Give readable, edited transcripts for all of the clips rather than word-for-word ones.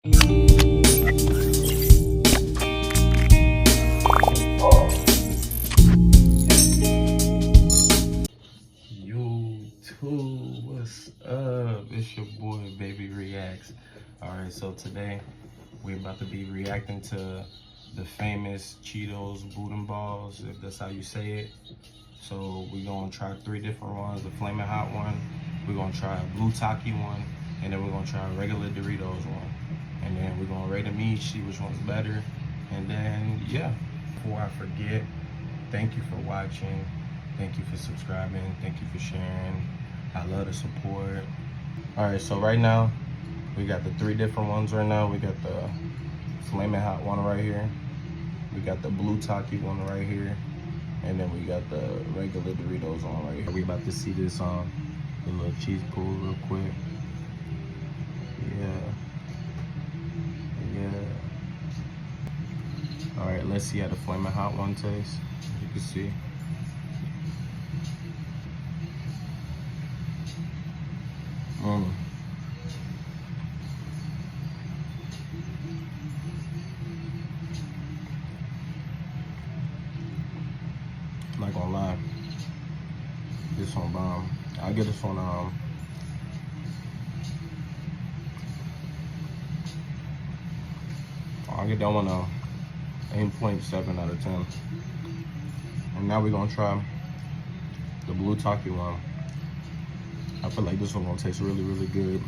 YouTube, what's up? It's your boy Baby Reacts. Alright, so today we're about to be reacting to the famous Cheeto Boudin Balls, if that's how you say it. So we're gonna try 3 different ones: the flaming hot one, we're gonna try a blue Taki one, and then we're gonna try a regular Doritos one. And then we're gonna rate them each, see which one's better. And then yeah, before I forget, thank you for watching. Thank you for subscribing. Thank you for sharing. I love the support. All right, so right now, we got the 3 different ones right now. We got the flaming hot one right here. We got the blue Taki one right here. And then we got the regular Doritos on right here. We about to see this on the little cheese pool real quick. Yeah. All right, let's see how the flaming hot one tastes. You can see. I'm not gonna lie, this one bomb. I'll get this one I'll get that one 8.7 out of 10. And now we're gonna try the blue Taki one. I feel like this one gonna taste really, really good.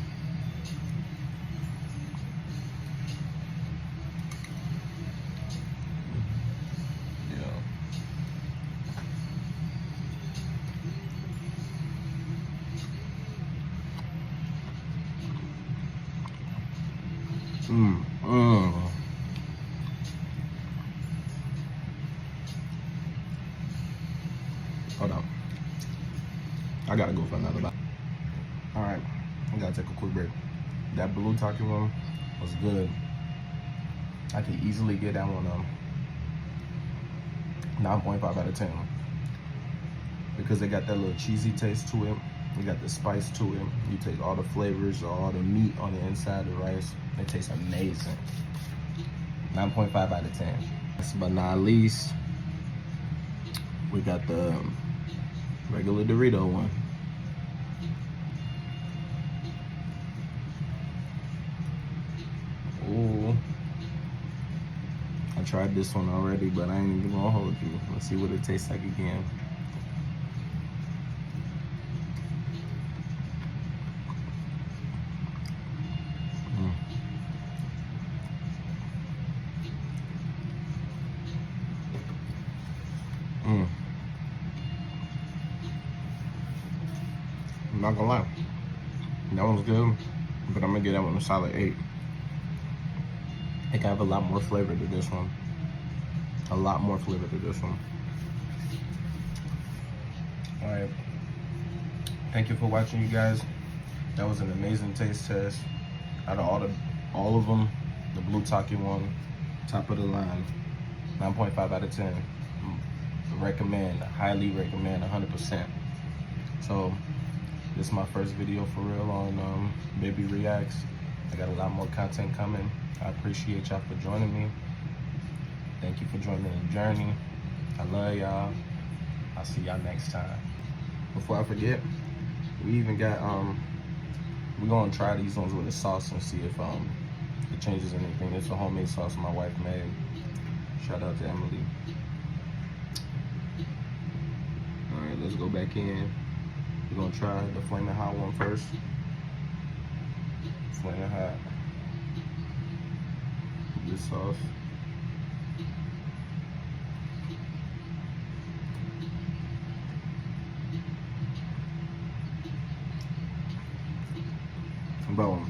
Hold on. I gotta go for another bite. Alright, I gotta take a quick break. That blue Taki one was good. I could easily get that one 9.5 out of 10. Because they got that little cheesy taste to it. You got the spice to it. You take all the flavors, all the meat on the inside of the rice. It tastes amazing. 9.5 out of 10. Last but not least, we got the regular Dorito one. Ooh. I tried this one already, but I ain't even gonna hold you. Let's see what it tastes like again. I'm not gonna lie, that one's good, but I'm gonna give that one a solid 8. It can have a lot more flavor to this one. A lot more flavor to this one. All right, thank you for watching, you guys. That was an amazing taste test. Out of all of them, the blue Taki one, top of the line, 9.5 out of 10. Recommend, highly recommend, 100%. So this is my first video for real on Baby Reacts. I got a lot more content coming. I appreciate y'all for joining me. Thank you for joining the journey. I love y'all. I'll see y'all next time. Before I forget, we even got we're gonna try these ones with a sauce and see if it changes anything. It's a homemade sauce my wife made. Shout out to Emily. All right, let's go back in. We're gonna try the flaming hot one first. Flaming hot. This sauce. Bro,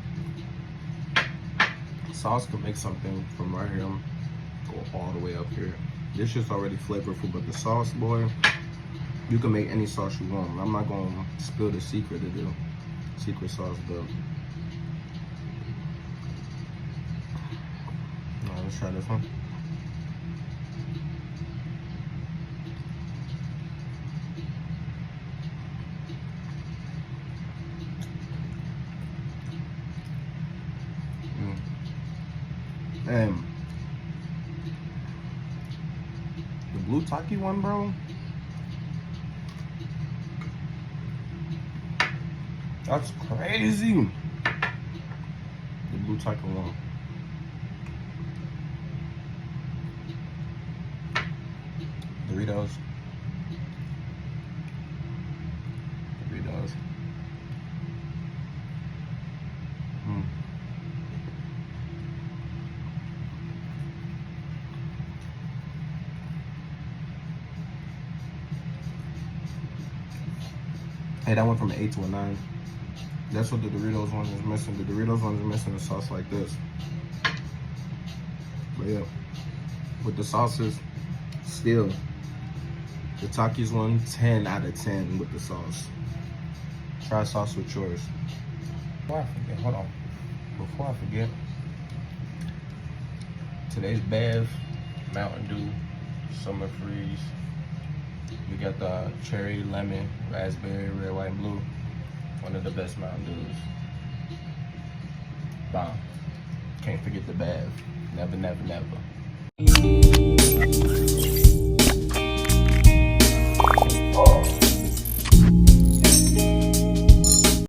sauce could make something from right here go all the way up here. This shit's already flavorful, but the sauce, boy, you can make any sauce you want. I'm not gonna spill the secret of the secret sauce, but let's try this one. And the blue Taki one, bro. That's crazy. The blue Taki one. Doritos. Hey, that went from an 8 to a 9. That's what the Doritos one is missing. The Doritos one is missing a sauce like this. But yeah, with the sauces, still, the Takis one, 10 out of 10 with the sauce. Try sauce with yours. Before I forget, hold on. Before I forget, today's Bev, Mountain Dew, Summer Freeze. We got the cherry, lemon, raspberry, red, white, and blue. One of the best Mountain Dews. Bomb. Can't forget the Bev. Never, never, never.